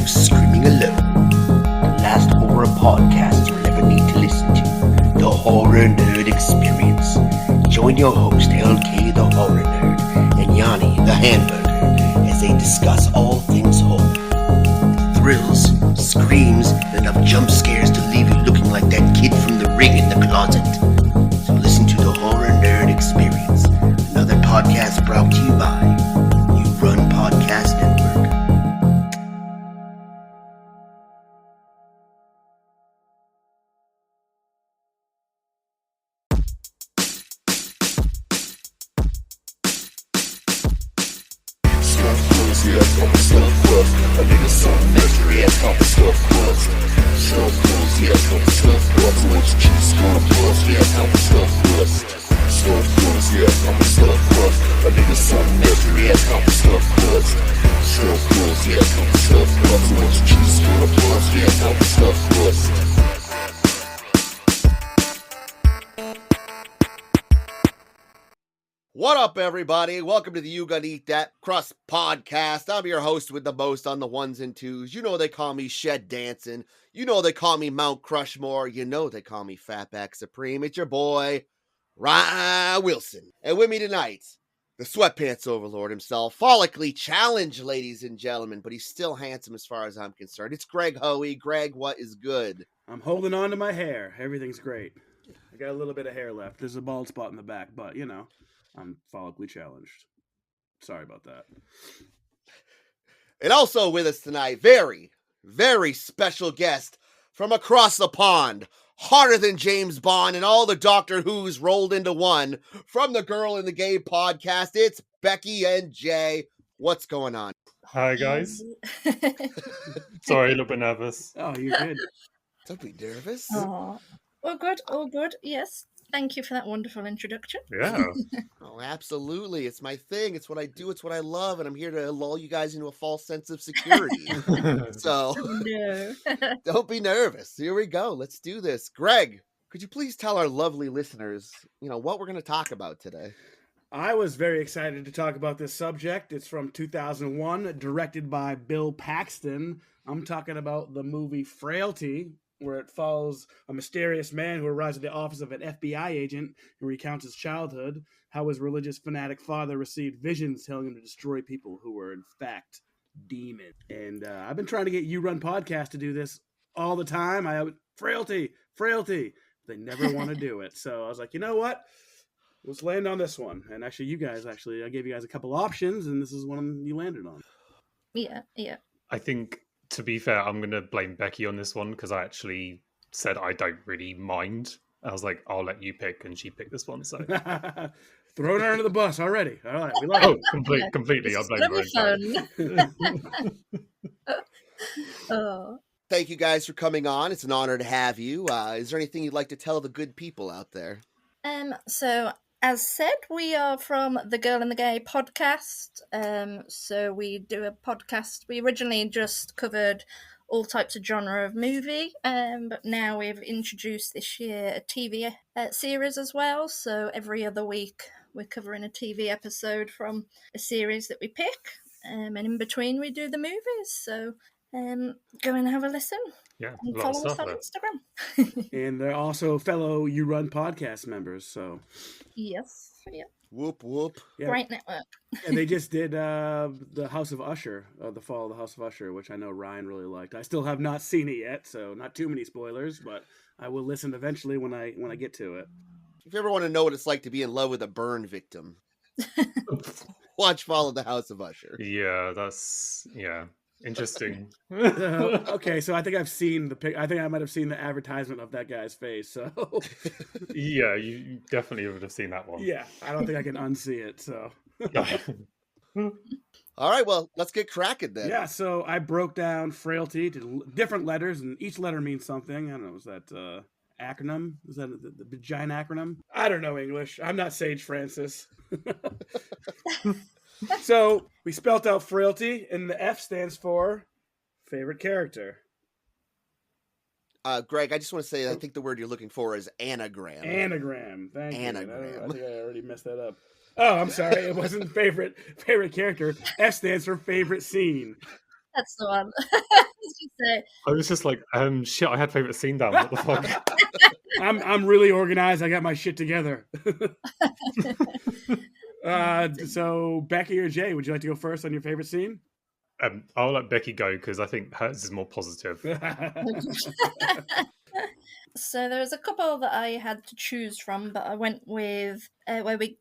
of Screaming Alone, the last horror podcast you'll ever need to listen to, the Horror Nerd Experience. Join your host, LK the Horror Nerd, and Yanni the Hamburger, as they discuss all things horror. Thrills, screams, and enough jump scares to leave you looking like that kid from The Ring in the closet. So listen to the Horror Nerd Experience, another podcast brought to you by You Run Podcast Network. What up, everybody? Welcome to the You Gonna Eat That Crust podcast. I'm your host with the most on the ones and twos. You know they call me Shed Dancing. You know they call me Mount Crushmore. You know they call me Fatback Supreme. It's your boy, Ryan Wilson. And with me tonight, the sweatpants overlord himself, follically challenged, ladies and gentlemen, but he's still handsome as far as I'm concerned. It's Greg Hoey. Greg, what is good? I'm holding on to my hair. Everything's great. I got a little bit of hair left. There's a bald spot in the back, but, you know, I'm follically challenged. Sorry about that. And also with us tonight, very, very special guest from across the pond, harder than James Bond and all the Doctor Who's rolled into one, from the Girl in the Gay podcast, it's Becky and Jay. What's going on? Hi, guys. Sorry, a little bit nervous. Oh, you're good. Don't be nervous. Oh, all good. Yes, thank you for that wonderful introduction. Yeah. Oh, absolutely. It's my thing. It's what I do. It's what I love. And I'm here to lull you guys into a false sense of security. So No. don't be nervous. Here we go. Let's do this. Greg, could you please tell our lovely listeners, what we're going to talk about today? I was very excited to talk about this subject. It's from 2001, directed by Bill Paxton. I'm talking about the movie Frailty, where it follows a mysterious man who arrives at the office of an FBI agent and recounts his childhood, how his religious fanatic father received visions telling him to destroy people who were, in fact, demons. And I've been trying to get You Run Podcast to do this all the time. Frailty. They never want to do it. So I was like, you know what? Let's land on this one. And actually, I gave you guys a couple options, and this is one you landed on. Yeah. I think, to be fair, I'm going to blame Becky on this one because I actually said I don't really mind. I was like, I'll let you pick, and she picked this one. So throwing her under the bus already. All right, we like it. Completely. I'll blame her. Oh. Thank you guys for coming on. It's an honor to have you. Is there anything you'd like to tell the good people out there? So as said, we are from the Girl in the Gay podcast. So we do a podcast. We originally just covered all types of genre of movie, but now we've introduced this year a TV series as well. So every other week we're covering a TV episode from a series that we pick, and in between we do the movies. So go and have a listen. Yeah, And a lot of follow us stuff on there. Instagram. And they're also fellow You Run podcast members. So Yes. Yeah. Whoop, whoop. yeah. Great network. And they just did the House of Usher, the fall of the House of Usher, which I know Ryan really liked. I still have not seen it yet, so not too many spoilers, but I will listen eventually when I get to it. If you ever want to know what it's like to be in love with a burn victim, watch Follow the House of Usher. Yeah, that's interesting. Okay, so I think I've seen the pic. I think I might have seen the advertisement of that guy's face. So Yeah, you definitely would have seen that one. yeah, I don't think I can unsee it. So All right, well, let's get cracking then. yeah, so I broke down Frailty to different letters, and each letter means something. I don't know, is that acronym? Is that the giant acronym? I don't know English. I'm not Sage Francis. So we spelt out Frailty, and the F stands for favorite character. Greg, I just want to say I think the word you're looking for is anagram. Anagram. Thank Anagram. you. I think I already messed that up. Oh, I'm sorry. It wasn't favorite character. F stands for favorite scene. That's the one. I was gonna say, I was just like, shit, I had favorite scene down. What the fuck? I'm really organized. I got my shit together. So Becky or Jay, would you like to go first on your favorite scene? I'll let Becky go because I think hers is more positive. So there was a couple that I had to choose from, but I went with where we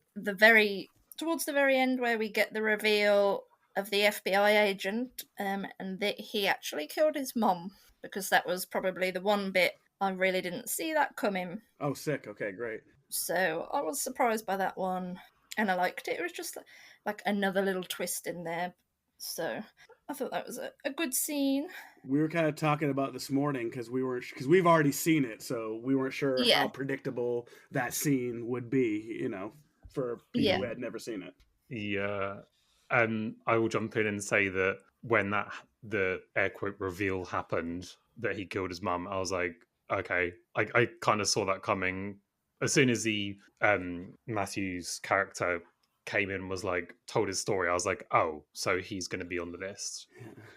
towards the very end where we get the reveal of the FBI agent, and that he actually killed his mom, because that was probably the one bit I really didn't see that coming. Oh, sick. Okay, great. So I was surprised by that one, and I liked it. It was just like another little twist in there. So I thought that was a good scene. We were kind of talking about this morning because we've already seen it, so we weren't sure how predictable that scene would be, for people who had never seen it. Yeah. I will jump in and say that when the air quote reveal happened that he killed his mum, I was like, okay, I kind of saw that coming. As soon as Matthew's character came in, was like, told his story, I was like, oh, so he's going to be on the list.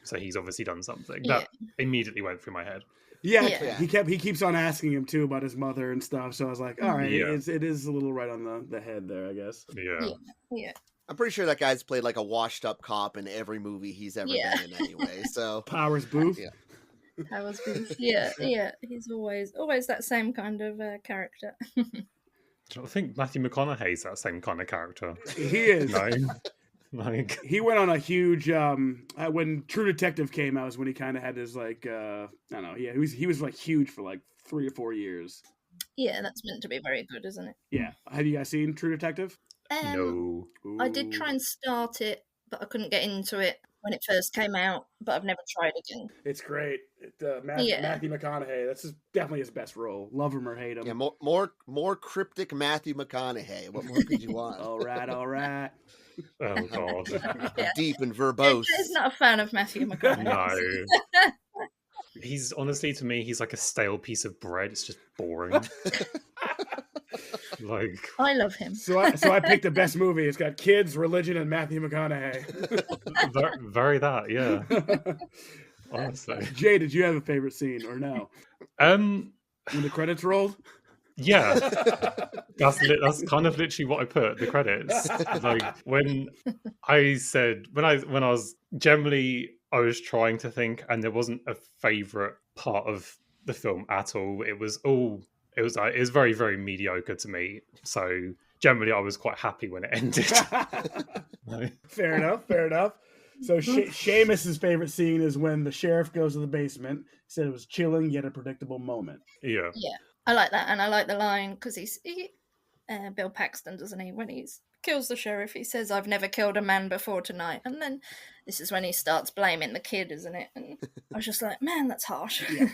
So he's obviously done something. That immediately went through my head. Yeah. He keeps on asking him too about his mother and stuff. So I was like, all right, it is a little right on the head there, I guess. Yeah. I'm pretty sure that guy's played like a washed up cop in every movie he's ever been in anyway. So Powers Booth. Yeah. Powers Booth. Yeah. He's always that same kind of character. I think Matthew McConaughey's that same kind of character. He is. No. Like, he went on a huge when True Detective came out was when he kind of had his like I don't know, he was like huge for like 3 or 4 years. Yeah, that's meant to be very good, isn't it? Yeah. Have you guys seen True Detective? no. I did try and start it, but I couldn't get into it when it first came out, but I've never tried again. It's great. Matthew McConaughey, that's definitely his best role. Love him or hate him. Yeah, more cryptic Matthew McConaughey. What more could you want? All right. Oh, God. Deep and verbose. He's not a fan of Matthew McConaughey. No. He's honestly, to me, he's like a stale piece of bread. It's just boring. Like, I love him. So I picked the best movie. It's got kids, religion, and Matthew McConaughey. very that, yeah. Honestly. Jay, did you have a favorite scene or no? When the credits rolled? Yeah. That's kind of literally what I put, the credits. Like when I was generally, I was trying to think, and there wasn't a favorite part of the film at all. It was very, very mediocre to me. So generally, I was quite happy when it ended. Fair enough. So Seamus's favorite scene is when the sheriff goes to the basement. He said it was chilling yet a predictable moment. Yeah. I like that, and I like the line because Bill Paxton, doesn't he? When he kills the sheriff, he says, "I've never killed a man before tonight," and then this is when he starts blaming the kid, isn't it? And I was just like, man, that's harsh. Yeah.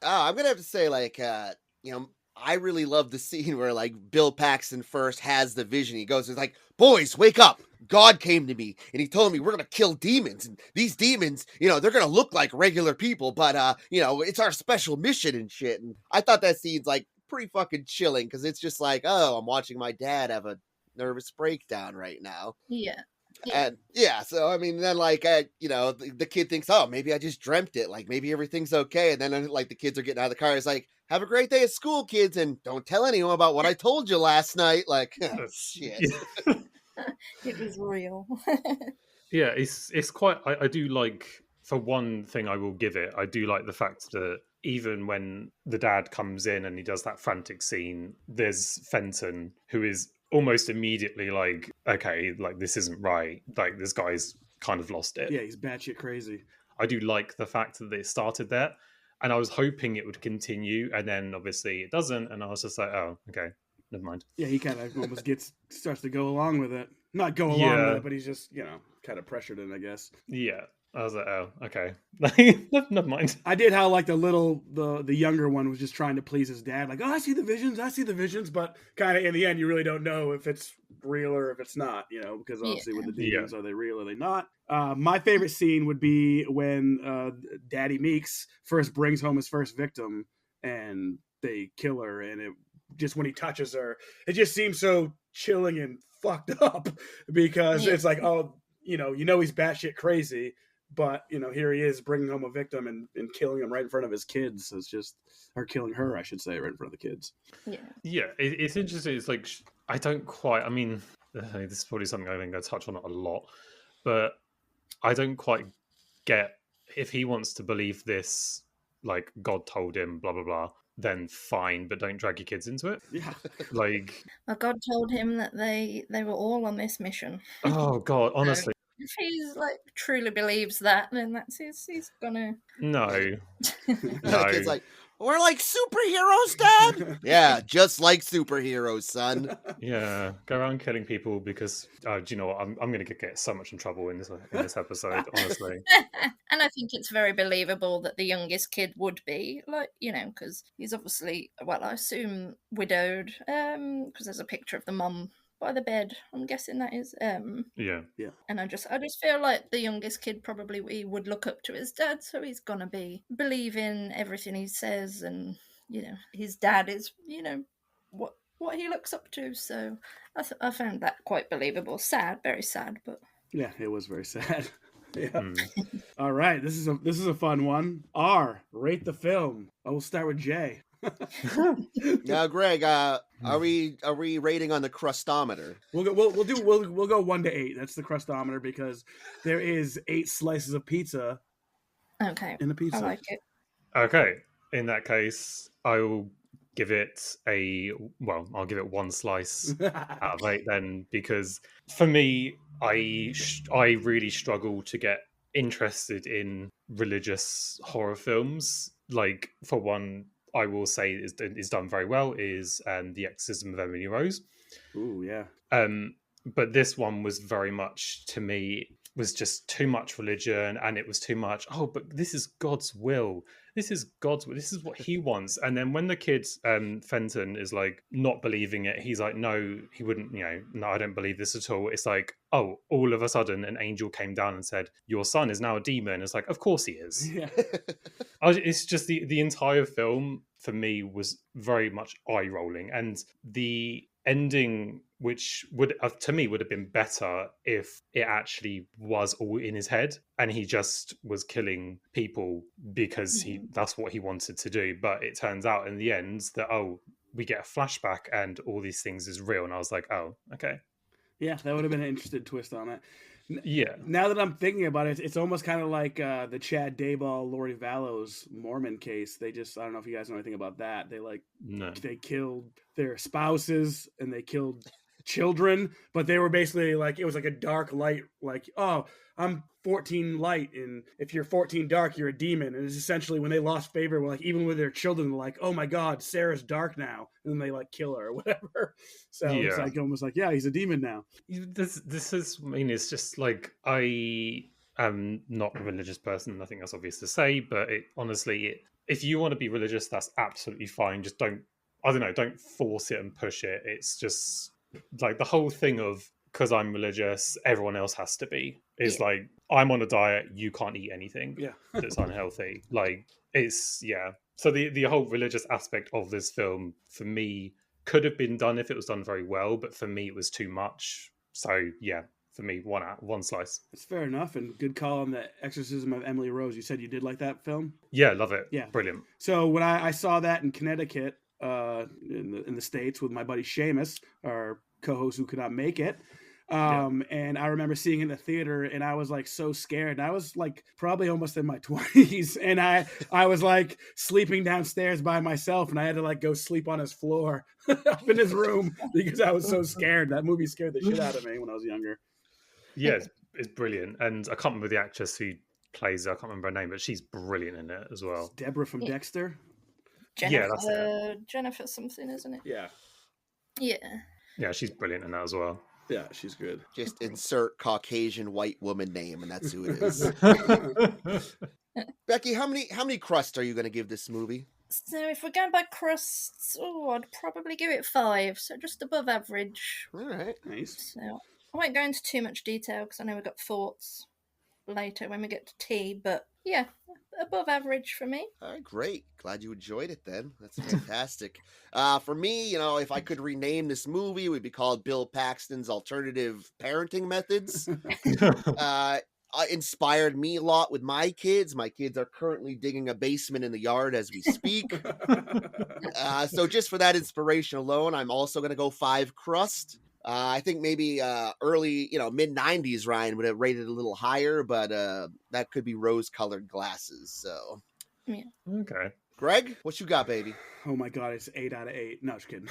I'm gonna have to say, like, I really love the scene where like Bill Paxton first has the vision. He goes, "It's like, boys, wake up! God came to me and he told me we're gonna kill demons, and these demons, they're gonna look like regular people, but it's our special mission and shit." And I thought that scene's like pretty fucking chilling because it's just like, oh, I'm watching my dad have a nervous breakdown right now. Yeah. And so I mean, then like the kid thinks, oh, maybe I just dreamt it, like maybe everything's okay. And then like the kids are getting out of the car, it's like, have a great day at school, kids, and don't tell anyone about what I told you last night. Like, shit. It was real. Yeah, it's quite. I do like, for one thing, I will give it. I do like the fact that even when the dad comes in and he does that frantic scene, there's Fenton who is almost immediately like, okay, like this isn't right. Like this guy's kind of lost it. Yeah, he's batshit crazy. I do like the fact that it started there, and I was hoping it would continue, and then obviously it doesn't, and I was just like, oh, okay, never mind. Yeah, he kind of almost starts to go along with it. Not go along with it, but he's just, kind of pressured in, I guess. Yeah. I was like, oh, okay. Never mind. I did how like the younger one was just trying to please his dad. Like, oh, I see the visions. But kind of in the end, you really don't know if it's real or if it's not, because obviously with the demons, are they real or are they not? My favorite scene would be when Daddy Meeks first brings home his first victim and they kill her. And it just, when he touches her, it just seems so chilling and fucked up because it's like, oh, he's batshit crazy. But here he is bringing home a victim and killing him right in front of his kids. So it's just, or killing her, I should say, right in front of the kids. Yeah, it's interesting. It's like I don't quite. I mean, this is probably something I think I touch on a lot, but I don't quite get if he wants to believe this, like God told him, blah blah blah. Then fine, but don't drag your kids into it. Yeah. Like, Well, God told him that they were all on this mission. oh God, honestly, If he's like truly believes that, then that's he's gonna. no, The no. kid's like, we're like superheroes, Dad. Yeah, just like superheroes, son. Yeah, go around killing people because do you know what? I'm going to get so much in trouble in this episode, honestly. And I think it's very believable that the youngest kid would be like, because he's obviously, well, I assume widowed, because there's a picture of the mum by the bed. I'm guessing that is. Yeah. And I just feel like the youngest kid probably he would look up to his dad, so he's gonna be believing everything he says, and his dad is what he looks up to. So I found that quite believable. Sad, very sad, but Yeah, it was very sad. Yeah. Mm. All right, this is a fun one. Rate the film. I will start with Jay. Now, Greg, are we rating on the crustometer? We'll go 1 to 8. That's the crustometer because there is 8 slices of pizza okay, in the pizza. I like it. Okay, in that case, I will give it I'll give it 1 slice out of 8 then, because for me, I really struggle to get interested in religious horror films. Like, for one, I will say is done very well is The Exorcism of Emily Rose. Ooh, yeah. But this one was very much, to me, was just too much religion, and it was too much, oh, but this is God's will. This is God's will. This is what he wants. And then when the kid, Fenton, is like not believing it, he's like, no, he wouldn't, no, I don't believe this at all. It's like, oh, all of a sudden an angel came down and said, your son is now a demon. It's like, of course he is. Yeah. It's just the entire film for me was very much eye rolling, and the ending, which would to me would have been better if it actually was all in his head and he just was killing people because that's what he wanted to do. But it turns out in the end that we get a flashback and all these things is real, and I was like, oh, okay. Yeah, that would have been an interesting twist on it. Yeah. Now that I'm thinking about it, it's almost kind of like the Chad Dayball, Lori Vallows Mormon case. I don't know if you guys know anything about that. They killed their spouses and they killed children, but they were basically like, it was like a dark light, like, oh, I'm 14 light, and if you're 14 dark, you're a demon. And it's essentially when they lost favor, like even with their children, they're like, oh my God, Sarah's dark now, and then they like kill her or whatever. So it's like almost like, yeah, he's a demon now. This is, I mean, it's just like, I am not a religious person. I think that's obvious to say, but if you want to be religious, that's absolutely fine. Just don't force it and push it. It's just like the whole thing of, because I'm religious, everyone else has to be. It's like, I'm on a diet, you can't eat anything that's unhealthy. Like, it's, So the whole religious aspect of this film, for me, could have been done if it was done very well, but for me, it was too much. So, for me, 1 slice. That's fair enough, and good call on the Exorcism of Emily Rose. You said you did like that film? Yeah, love it. Yeah. Brilliant. So when I saw that in Connecticut, in the States with my buddy Seamus, our co-host who could not make it, and I remember seeing it in the theater, and I was like so scared. I was like probably almost in my 20s, and I was like sleeping downstairs by myself, and I had to like go sleep on his floor up in his room because I was so scared. That movie scared the shit out of me when I was younger. Yeah, it's brilliant, and I can't remember the actress who plays. I can't remember her name, but she's brilliant in it as well. It's Deborah from Dexter. Jennifer, that's it. Jennifer something, isn't it? Yeah. Yeah, she's brilliant in that as well. Yeah, she's good. Just insert Caucasian white woman name, and that's who it is. Becky, how many crusts are you going to give this movie? So if we're going by crusts, I'd probably give it 5, so just above average. All right, nice. So I won't go into too much detail because I know we've got thoughts later when we get to tea, but yeah, above average for me. All right, great. Glad you enjoyed it then. That's fantastic. For me, if I could rename this movie, it would be called Bill Paxton's Alternative Parenting Methods. inspired me a lot with my kids. My kids are currently digging a basement in the yard as we speak. So just for that inspiration alone, I'm also going to go 5 crust. I think maybe early, mid 90s, Ryan would have rated a little higher, but that could be rose-colored glasses. So, Yeah. Okay. Greg, what you got, baby? Oh my god, it's 8 out of 8. No, just kidding.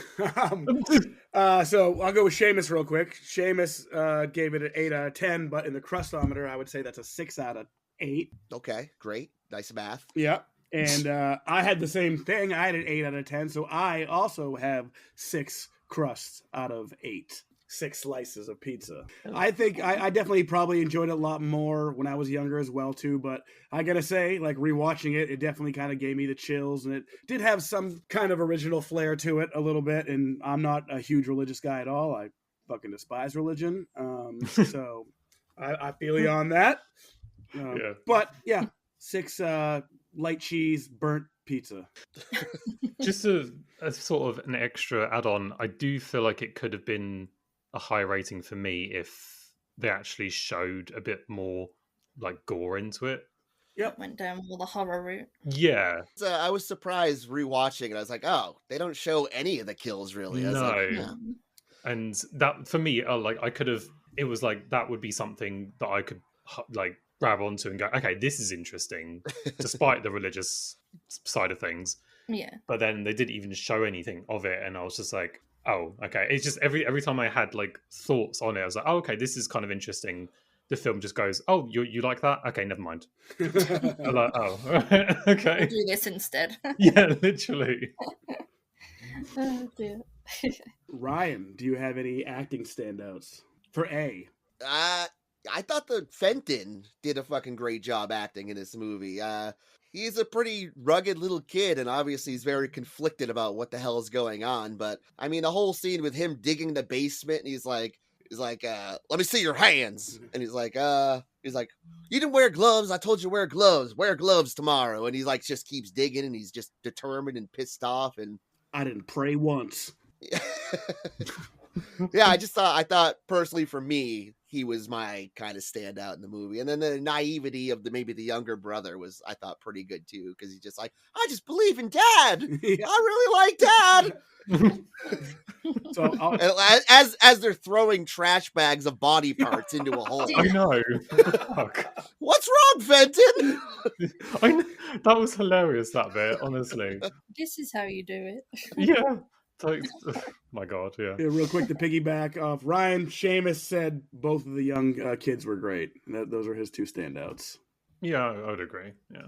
So I'll go with Seamus real quick. Seamus gave it an 8 out of 10, but in the crustometer, I would say that's a 6 out of 8. Okay, great. Nice math. Yeah. And I had the same thing. I had an 8 out of 10, so I also have 6 crusts out of 8. 6 slices of pizza. I think I definitely probably enjoyed it a lot more when I was younger as well too, but I gotta say, like rewatching it, it definitely kind of gave me the chills, and it did have some kind of original flair to it a little bit, and I'm not a huge religious guy at all. I fucking despise religion. So I feel you on that. Yeah. But yeah, 6 light cheese burnt pizza. Just a sort of an extra add-on, I do feel like it could have been a high rating for me if they actually showed a bit more like gore into it. Yep. Went down all the horror route. Yeah. I was surprised rewatching it. I was like, oh, they don't show any of the kills really. I was like, No. And that for me, I could have. It was like that would be something that I could like grab onto and go, okay, this is interesting, despite the religious side of things. Yeah. But then they didn't even show anything of it, and I was just like, oh, okay. It's just every time I had like thoughts on it, I was like, oh, okay, this is kind of interesting. The film just goes, oh, you like that? Okay, never mind. I'm like, oh, okay. We'll do this instead. Yeah, literally. Oh dear. Ryan, do you have any acting standouts for A? I thought the Fenton did a fucking great job acting in this movie. He's a pretty rugged little kid, and obviously he's very conflicted about what the hell is going on. But I mean, the whole scene with him digging the basement, and he's like, let me see your hands. And he's like, you didn't wear gloves. I told you to wear gloves. Wear gloves tomorrow. And he's like, just keeps digging, and he's just determined and pissed off. And I didn't pray once. yeah, I thought personally for me, he was my kind of standout in the movie. And then the naivety of maybe the younger brother was, I thought, pretty good too. Cause he's just like, I just believe in dad. Yeah. I really like dad. So as they're throwing trash bags of body parts into a hole. I know. Fuck. What's wrong, Fenton? I know. That was hilarious, that bit, honestly. This is how you do it. Yeah. My God, yeah. Yeah, real quick to piggyback off Ryan, Seamus said both of the young kids were great. Those are his 2 standouts. Yeah, I would agree. Yeah.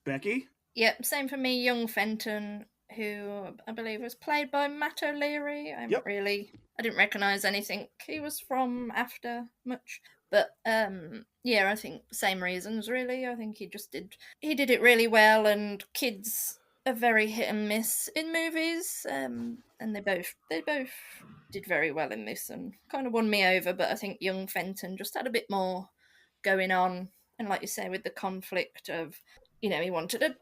Becky? Yep, same for me. Young Fenton, who I believe was played by Matt O'Leary. I didn't recognise anything he was from after much. But yeah, I think same reasons really. I think he did it really well, and kids are very hit and miss in movies, and they both did very well in this and kind of won me over. But I think young Fenton just had a bit more going on, and like you say, with the conflict of, he wanted to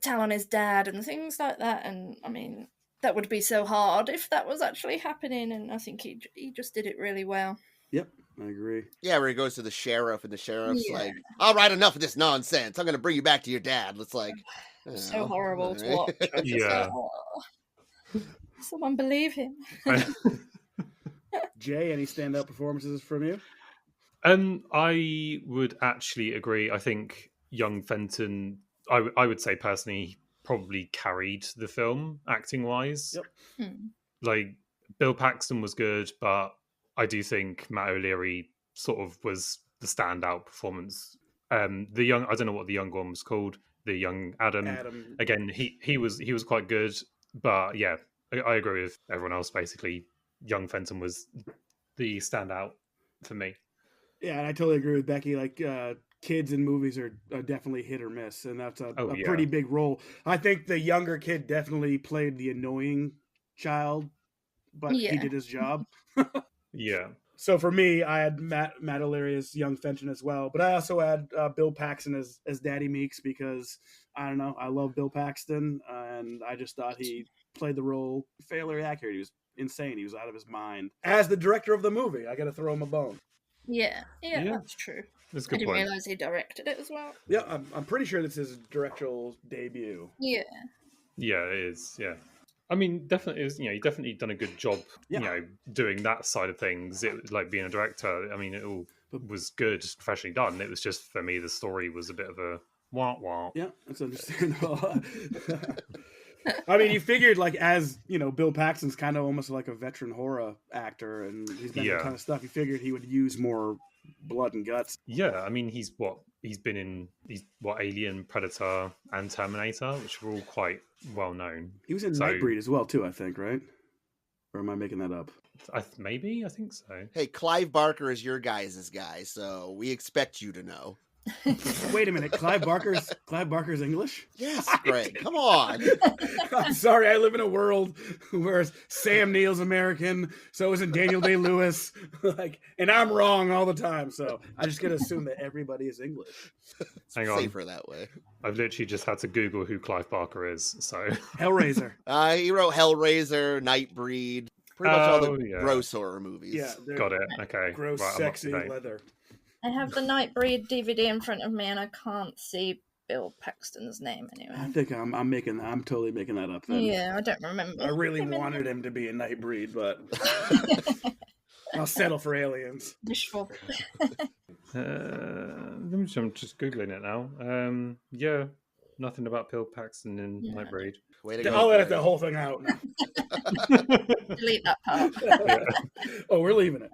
tell on his dad and things like that, and I mean that would be so hard if that was actually happening, and I think he just did it really well. Yep, I agree. Yeah, where he goes to the sheriff, and the sheriff's like, all right, enough of this nonsense. I'm going to bring you back to your dad. It's like, so horrible to watch. Yeah. Like, oh, someone believe him. Jay, any standout performances from you? I would actually agree. I think young Fenton, I would say personally, probably carried the film acting wise. Yep. Like Bill Paxton was good, but I do think Matt O'Leary sort of was the standout performance. I don't know what the young one was called. The young Adam. Again, he was quite good, but yeah, I agree with everyone else. Basically, young Fenton was the standout for me. Yeah, and I totally agree with Becky. Like, kids in movies are definitely hit or miss, and that's a pretty big role. I think the younger kid definitely played the annoying child, but he did his job. Yeah. So for me, I had Matt O'Leary as young Fenton as well, but I also had Bill Paxton as Daddy Meeks because, I don't know, I love Bill Paxton, and I just thought he played the role fairly accurate. He was insane. He was out of his mind. As the director of the movie, I got to throw him a bone. Yeah, that's true. That's a I good didn't point. realise he directed it as well. Yeah, I'm pretty sure this is his directorial debut. Yeah. Yeah, it is. Yeah. I mean, definitely is. You definitely done a good job. Yeah. Doing that side of things. It was like being a director. I mean, it all was good, professionally done. It was just for me, the story was a bit of a wah wah. Yeah, that's understandable. I mean, you figured like as Bill Paxton's kind of almost like a veteran horror actor, and he's done that kind of stuff. You figured he would use more blood and guts. Yeah, I mean, he's Alien, Predator, and Terminator, which were all quite well known. He was in Nightbreed as well too, I think, right? Or am I making that up? I think so. Hey, Clive Barker is your guys' guy, so we expect you to know. Wait a minute, Clive Barker's English? Yes, Greg, come on. I'm sorry, I live in a world where Sam Neill's American, so isn't Daniel Day-Lewis, and I'm wrong all the time, so I just gotta assume that everybody is English. Hang on. Safer that way. I've literally just had to Google who Clive Barker is, so... Hellraiser. He wrote Hellraiser, Nightbreed, pretty much all the gross horror movies. Yeah, got it. Okay. Gross, right, sexy leather. I have the Nightbreed DVD in front of me, and I can't see Bill Paxton's name anyway. I think I'm totally making that up then. Yeah, I don't remember. I really wanted him to be a Nightbreed, but I'll settle for Aliens. Wishful. I'm just Googling it now. Yeah, nothing about Bill Paxton in Nightbreed. Way to go, I'll edit the whole thing out now. Delete that part. Oh, we're leaving it.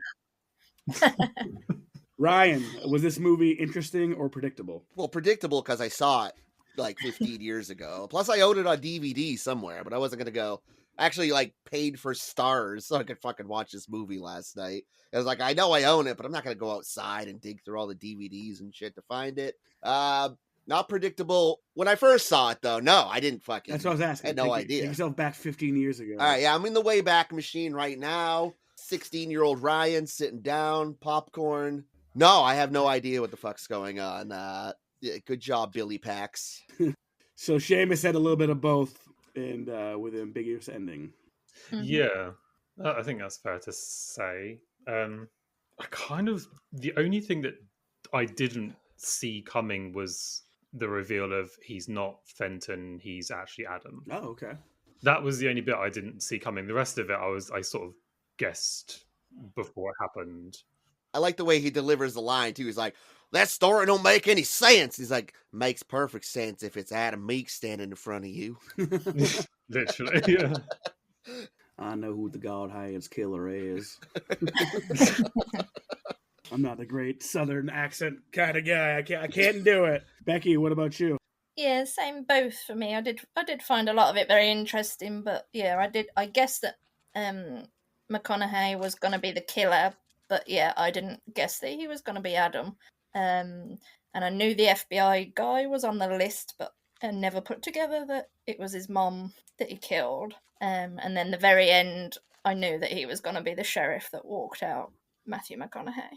Ryan, was this movie interesting or predictable? Well, predictable because I saw it like 15 years ago. Plus, I owned it on DVD somewhere, but I wasn't going to go. I actually paid for Stars so I could fucking watch this movie last night. I was like, I know I own it, but I'm not going to go outside and dig through all the DVDs and shit to find it. Not predictable. When I first saw it, though, no, I didn't fucking. That's what I was asking. I had no idea. Take yourself back 15 years ago. All right, yeah, I'm in the Wayback Machine right now. 16-year-old Ryan sitting down, popcorn. No, I have no idea what the fuck's going on. Good job, Billy Pax. So Seamus had a little bit of both, and with an ambiguous ending. Mm-hmm. Yeah, I think that's fair to say. The only thing that I didn't see coming was the reveal of he's not Fenton, he's actually Adam. Oh, okay. That was the only bit I didn't see coming. The rest of it, I sort of guessed before it happened. I like the way he delivers the line, too. He's like, that story don't make any sense. He's like, makes perfect sense if it's Adam Meek standing in front of you. Literally, yeah. I know who the God Hands Killer is. I'm not a great Southern accent kind of guy. I can't do it. Becky, what about you? Yeah, same both for me. I did find a lot of it very interesting, but yeah, I guessed that McConaughey was going to be the killer, but yeah, I didn't guess that he was going to be Adam. And I knew the FBI guy was on the list, but I never put together that it was his mom that he killed. And then the very end, I knew that he was going to be the sheriff that walked out, Matthew McConaughey.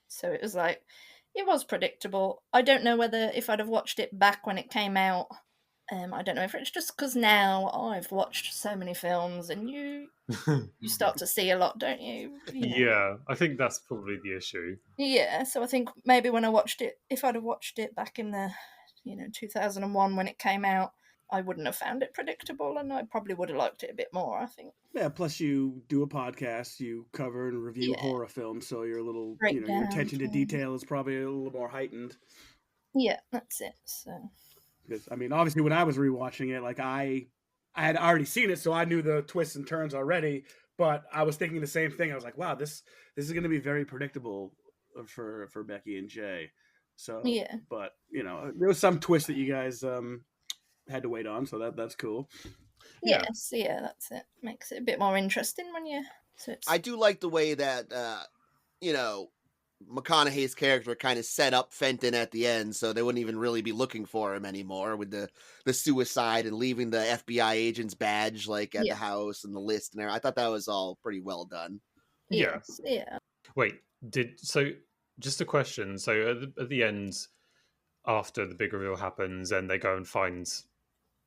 So it was like, it was predictable. I don't know whether if I'd have watched it back when it came out, I don't know if it's just because now I've watched so many films and you start to see a lot, don't you? Yeah, I think that's probably the issue. Yeah, so I think maybe when I watched it, if I'd have watched it back in the 2001 when it came out, I wouldn't have found it predictable, and I probably would have liked it a bit more, I think. Yeah, plus you do a podcast, you cover and review horror films, so your little, your attention to detail is probably a little more heightened. Yeah, that's it. So, because I mean, obviously, when I was rewatching it, I had already seen it, so I knew the twists and turns already. But I was thinking the same thing. I was like, wow, this is going to be very predictable for Becky and Jay. So, yeah. But there was some twist that you guys had to wait on, so that's cool. Yes, yeah, that's it. Makes it a bit more interesting when you. So I do like the way that McConaughey's character kind of set up Fenton at the end, so they wouldn't even really be looking for him anymore with the suicide and leaving the FBI agent's badge at the house and the list and everything. I thought that was all pretty well done. Yes, yeah. Wait, just a question. So at the end, after the big reveal happens, and they go and find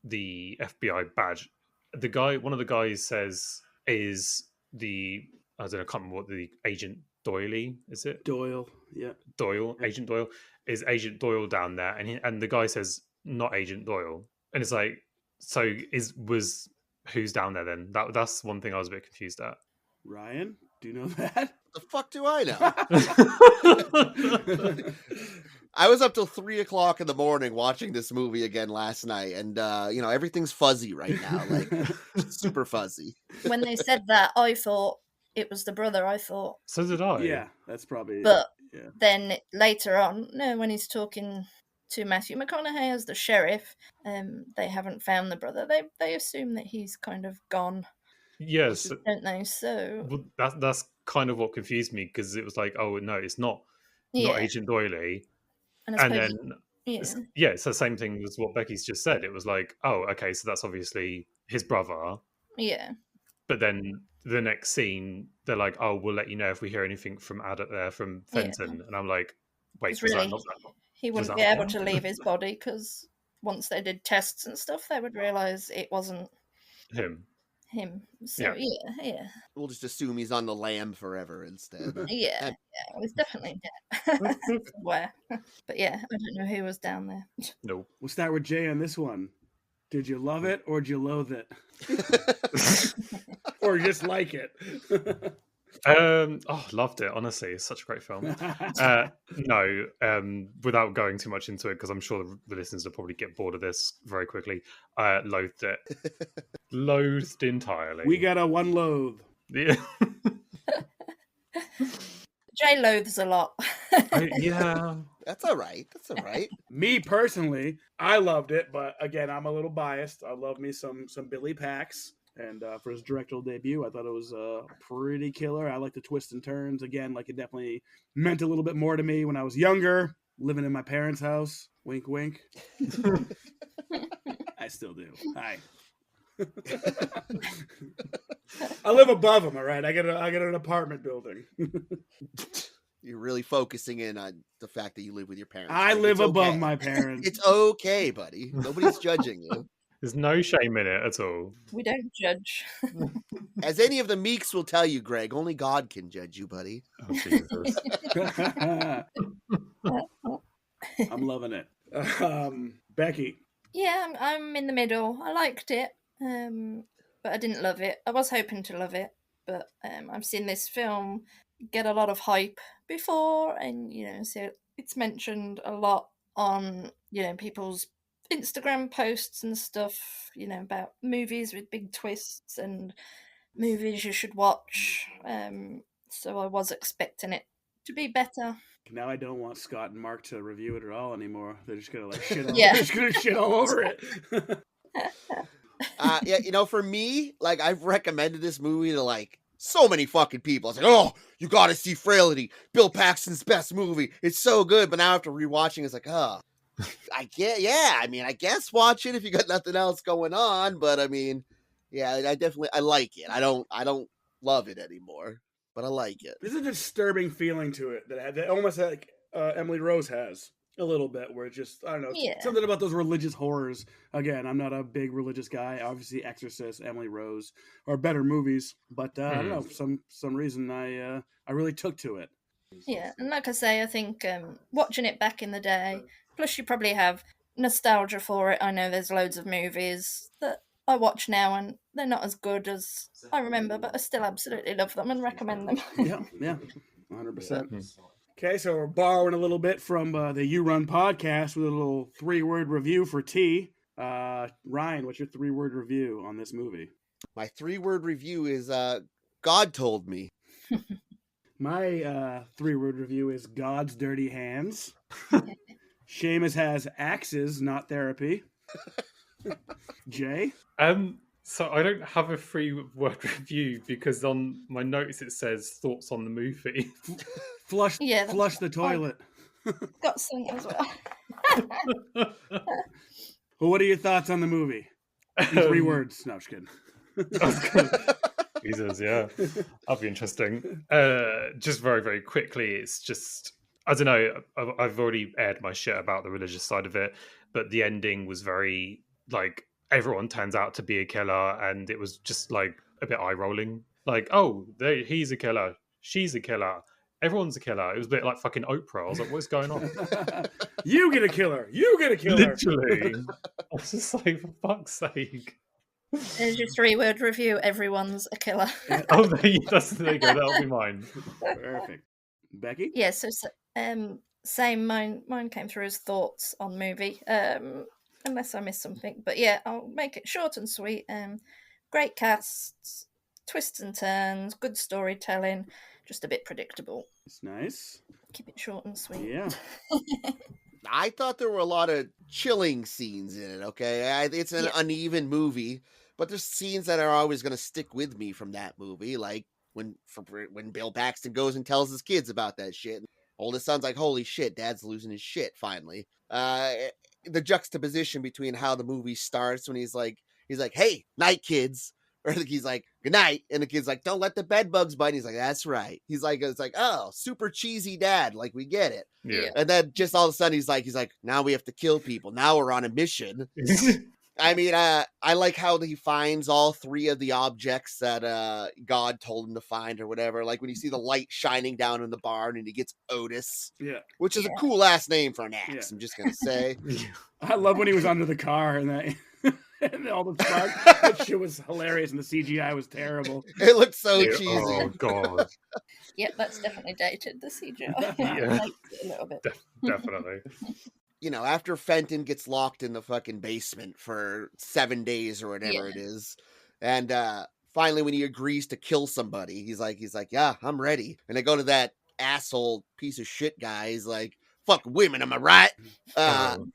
the FBI badge, one of the guys says is I can't remember what the agent Doyley, is it? Doyle, Yeah. Doyle, Yeah. Agent Doyle, is Agent Doyle down there? And the guy says not Agent Doyle, and it's like, so was who's down there then? That's one thing I was a bit confused at. Ryan, do you know that? The fuck do I know? I was up till 3:00 in the morning watching this movie again last night, and everything's fuzzy right now, like super fuzzy. When they said that, I thought it was the brother. I thought, So did I. Yeah, that's probably. but Yeah. then later on, no, when he's talking to Matthew McConaughey as the sheriff, they haven't found the brother. They assume that he's kind of gone, Yes. don't they? So Well, that's kind of what confused me, because it was like, oh no, it's not yeah, Agent Doyley, and I and suppose then yeah, it's the same thing as what Becky's just said. It was like, oh, okay, so that's obviously his brother. yeah, But then the next scene, they're like, oh, we'll let you know if we hear anything from from Fenton. And I'm like, wait, It's was really that not he was wouldn't that be able him? to leave his body because once they did tests and stuff, they would realize it wasn't him? him. So yeah, We'll just assume he's on the lam forever instead. yeah, it's definitely dead. Where? But yeah, I don't know who was down there. Nope. We'll start with Jay on this one. Did you love it or did you loathe it? Or just like it? Loved it. Honestly, it's such a great film. No, without going too much into it, because I'm sure the listeners will probably get bored of this very quickly. Loathed it. Loathed entirely. We got a one loathe. Yeah. Jay loathes a lot. Yeah. That's all right. That's all right. Me personally, I loved it, but again, I'm a little biased. I love me some Billy Pax, and for his directorial debut, I thought it was pretty killer. I like the twists and turns. Again, like it definitely meant a little bit more to me when I was younger, living in my parents' house. Wink, wink. I still do. Hi. I live above him. All right, I get an apartment building. You're really focusing in on the fact that you live with your parents. I Like, live it's above okay. my parents. It's okay, buddy. Nobody's judging you. There's no shame in it at all. We don't judge. As any of the Meeks will tell you, Greg, only God can judge you, buddy. Oh, Jesus. I'm loving it. Becky. Yeah, I'm in the middle. I liked it, but I didn't love it. I was hoping to love it, but I've seen this film get a lot of hype before, and so it's mentioned a lot on people's Instagram posts and stuff. About movies with big twists and movies you should watch. So I was expecting it to be better. Now I don't want Scott and Mark to review it at all anymore. They're just gonna shit all, Yeah. they're just gonna shit all over it. For me, like I've recommended this movie to like so many fucking people. I was like, oh, you gotta see Frailty, Bill Paxton's best movie. It's so good. But now after rewatching, it's like, oh, I guess watch it if you got nothing else going on. But I mean, yeah, I like it. I don't love it anymore, but I like it. There's a disturbing feeling to it that almost like Emily Rose has a little bit, where it's just, I don't know, Yeah. something about those religious horrors. Again, I'm not a big religious guy. Obviously, Exorcist, Emily Rose are better movies, but I don't know, for some reason I really took to it. Yeah, and like I say, I think watching it back in the day, plus you probably have nostalgia for it. I know there's loads of movies that I watch now and they're not as good as I remember, but I still absolutely love them and recommend them. Yeah, 100%. Okay, so we're borrowing a little bit from the You Run podcast with a little 3-word review for T. Ryan, what's your 3-word review on this movie? My 3-word review is God told me. My 3-word review is God's dirty hands. Seamus has axes, not therapy. Jay? So I don't have a 3-word review because on my notes it says thoughts on the movie. Flush Yeah, the toilet. Got some as well. Well, what are your thoughts on the movie? In 3 words. No, I'm just kidding. Jesus, yeah. That'll be interesting. Just very, very quickly, it's just, I don't know, I've already aired my shit about the religious side of it, but the ending was very, like, everyone turns out to be a killer, and it was just, like, a bit eye-rolling. Like, oh, he's a killer, she's a killer, everyone's a killer. It was a bit like fucking Oprah. I was like, what's going on? You get a killer. You get a killer. Literally. I was just like, for fuck's sake. There's your 3-word review. Everyone's a killer. Oh, there you go. That'll be mine. Perfect. Becky? Yeah, so same. Mine came through as thoughts on movie. Unless I missed something, but yeah, I'll make it short and sweet. Great casts, twists and turns, good storytelling, just a bit predictable. It's nice. Keep it short and sweet. Yeah. I thought there were a lot of chilling scenes in it, okay? It's an uneven movie, but there's scenes that are always going to stick with me from that movie, like when Bill Paxton goes and tells his kids about that shit. Oldest son's like, holy shit, dad's losing his shit, finally. The juxtaposition between how the movie starts when he's like, hey, night, kids. Or he's like, good night. And the kid's like, don't let the bed bugs bite. And he's like, that's right. He's like, it's like, oh, super cheesy dad. Like, we get it. Yeah. And then just all of a sudden he's like, now we have to kill people. Now we're on a mission. I mean, I like how he finds all 3 of the objects that God told him to find or whatever. Like when you see the light shining down in the barn and he gets Otis. Yeah. Which is a cool last name for an axe, Yeah. I'm just going to say. I love when he was under the car and that. And all the spark. That shit was hilarious, and the CGI was terrible. It looked so Yeah, cheesy. Oh, God. Yep, that's definitely dated, the CGI. Yeah. I liked it a little bit. Definitely. You know, after Fenton gets locked in the fucking basement for 7 days or whatever it is, and finally when he agrees to kill somebody, he's like, yeah, I'm ready. And they go to that asshole piece of shit guy. He's like, fuck women, am I right? Oh,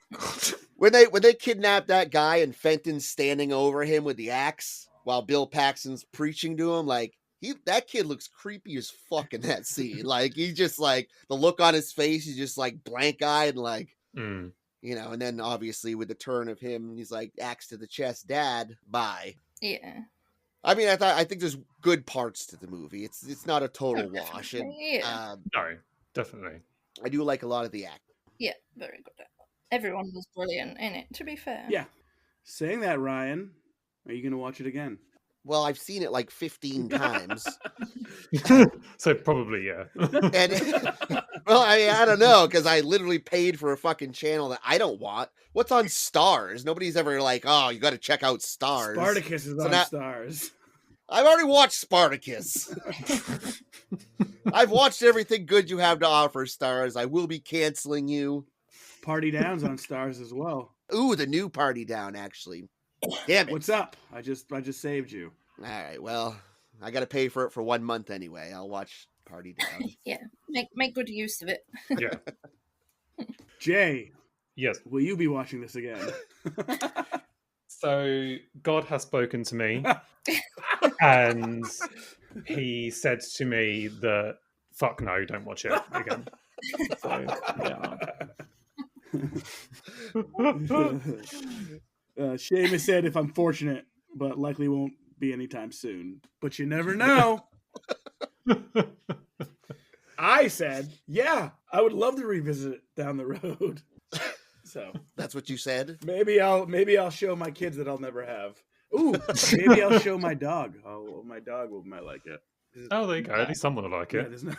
When they kidnap that guy and Fenton's standing over him with the axe while Bill Paxton's preaching to him, like that kid looks creepy as fuck in that scene. Like he's just like the look on his face, he's just like blank eyed, like you know. And then obviously with the turn of him, he's like axe to the chest, dad, bye. Yeah. I mean, I think there's good parts to the movie. It's not a total wash. And, Yeah. no, definitely. I do like a lot of the acting. Yeah, very good. Everyone was brilliant in it, to be fair. Yeah. Saying that, Ryan, are you going to watch it again? Well, I've seen it like 15 times. So probably, yeah. And well, I don't know, because I literally paid for a fucking channel that I don't want. What's on Stars? Nobody's ever like, oh, you got to check out Stars. Spartacus is on Stars. I've already watched Spartacus. I've watched everything good you have to offer, Stars. I will be canceling you. Party Down's on Stars as well. Ooh, the new Party Down, actually. Damn it. What's up? I just saved you. All right, well, I got to pay for it for 1 month anyway. I'll watch Party Down. Yeah, make good use of it. Yeah. Jay. Yes. Will you be watching this again? So God has spoken to me, and he said to me that fuck no, don't watch it again. So, yeah. Seamus said if I'm fortunate, but likely won't be anytime soon. But you never know. I said, yeah, I would love to revisit it down the road. So that's what you said? Maybe I'll show my kids that I'll never have. Ooh, maybe I'll show my dog. Oh, my dog might like it. Oh, there you go. At least someone will like it. Yeah, there's no...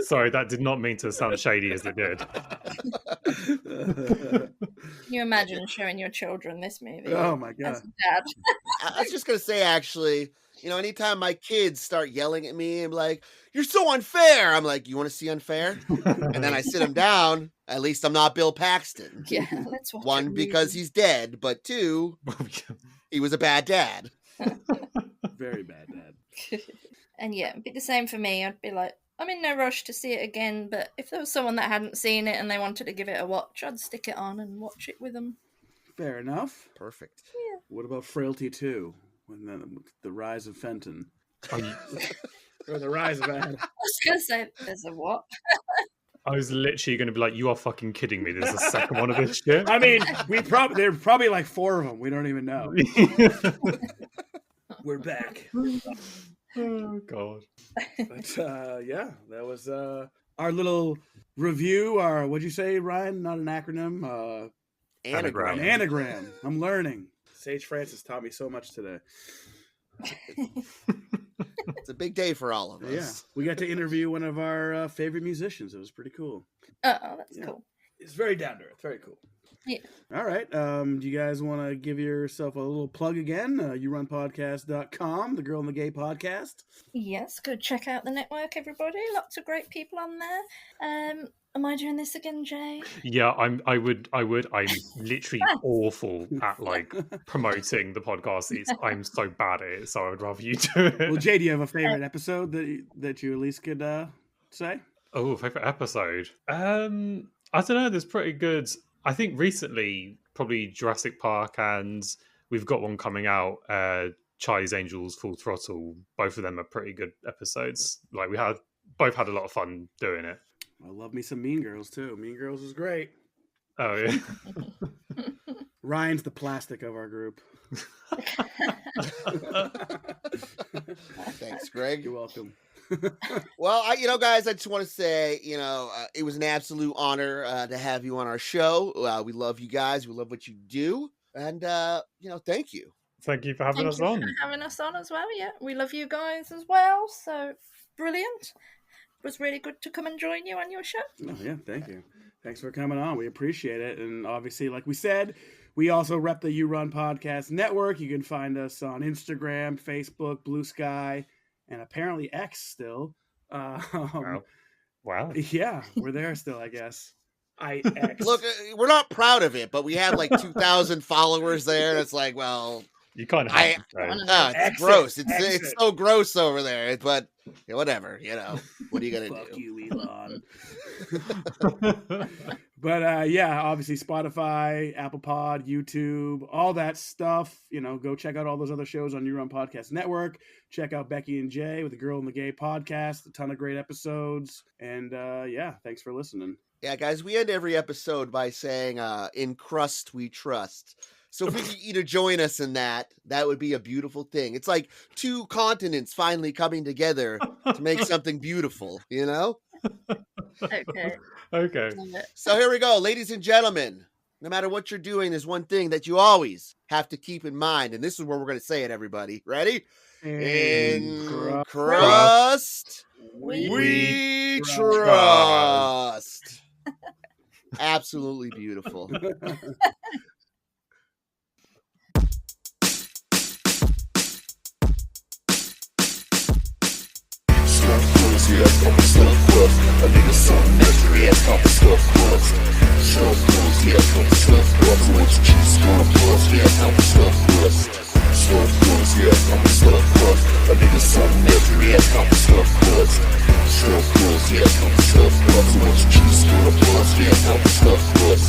Sorry, that did not mean to sound shady as it did. Can you imagine showing your children this movie? Oh my god! As a dad. I was just gonna say, actually, you know, anytime my kids start yelling at me and be like, "You're so unfair," I'm like, "You want to see unfair?" And then I sit them down. At least I'm not Bill Paxton. Yeah, let's watch One, it, because he's dead, but two, he was a bad dad. Very bad dad. And yeah, it'd be the same for me. I'd be like, I'm in no rush to see it again, but if there was someone that hadn't seen it and they wanted to give it a watch, I'd stick it on and watch it with them. Fair enough. Perfect. Yeah. What about Frailty 2? When the rise of Fenton. Or the rise of Ad. I was going to say, there's a what? I was literally going to be like, you are fucking kidding me. There's a second one of this shit. I mean, there are probably like 4 of them. We don't even know. We're back. Oh, God. But yeah, that was our little review. What'd you say, Ryan? Not an acronym. Anagram. An anagram. I'm learning. Sage Francis taught me so much today. It's a big day for all of us. Yeah, we got to interview one of our favorite musicians. It was pretty cool. Oh, that's Yeah. cool. It's very down to earth. Very cool. Yeah. All right. Do you guys want to give yourself a little plug again? YouRunPodcast.com, the Girl and the Gay podcast. Yes, go check out the network, everybody. Lots of great people on there. Am I doing this again, Jay? Yeah, I would. I'm literally awful at like promoting the podcast. I'm so bad at it, so I would rather you do it. Well, Jay, do you have a favorite episode that you at least could say? Oh, favorite episode? I don't know. There's pretty good. I think recently, probably Jurassic Park, and we've got one coming out. Charlie's Angels, Full Throttle. Both of them are pretty good episodes. Like we both had a lot of fun doing it. I love me some Mean Girls too. Mean Girls is great. Oh yeah. Ryan's the plastic of our group. Thanks, Greg. You're welcome. Well, guys, I just want to say, it was an absolute honor to have you on our show. We love you guys. We love what you do. And, thank you. Thank you for having Thank us you on. for having us on as well. Yeah, we love you guys as well. So brilliant. It was really good to come and join you on your show. Oh, yeah, thank you. Thanks for coming on. We appreciate it. And obviously, like we said, we also rep the You Run Podcast Network. You can find us on Instagram, Facebook, Blue Sky, and apparently X still. Wow. Yeah, we're there still, I guess. X. Look, we're not proud of it, but we have like 2,000 followers there. And it's like, well, You kind of have to say. it's Exit, gross. exit. It's so gross over there. But whatever, what are you gonna Fuck do? you, Elon. But yeah, obviously Spotify, Apple Pod, YouTube, all that stuff. Go check out all those other shows on You Run Podcast Network. Check out Becky and Jay with the Girl and the Gay podcast. A ton of great episodes. And yeah, thanks for listening. Yeah, guys, we end every episode by saying, "In crust we trust." So if we could either join us in that would be a beautiful thing. It's like two continents finally coming together to make something beautiful, Okay. Okay. Love it. So here we go, ladies and gentlemen. No matter what you're doing, there's one thing that you always have to keep in mind, and this is where we're going to say it, everybody. Ready? In crust we trust. Absolutely beautiful. A nigga so mystery ass off the stuff crust. Stuff crust, yeah, off the stuff crust. So what you choose, stuff crust, yeah, off the stuff crust. Stuff crust, yeah, off the stuff crust. A nigga so mystery ass off the stuff crust. Stuff crust, yeah, off the stuff crust. So what you choose, stuff crust, yeah, off the stuff crust.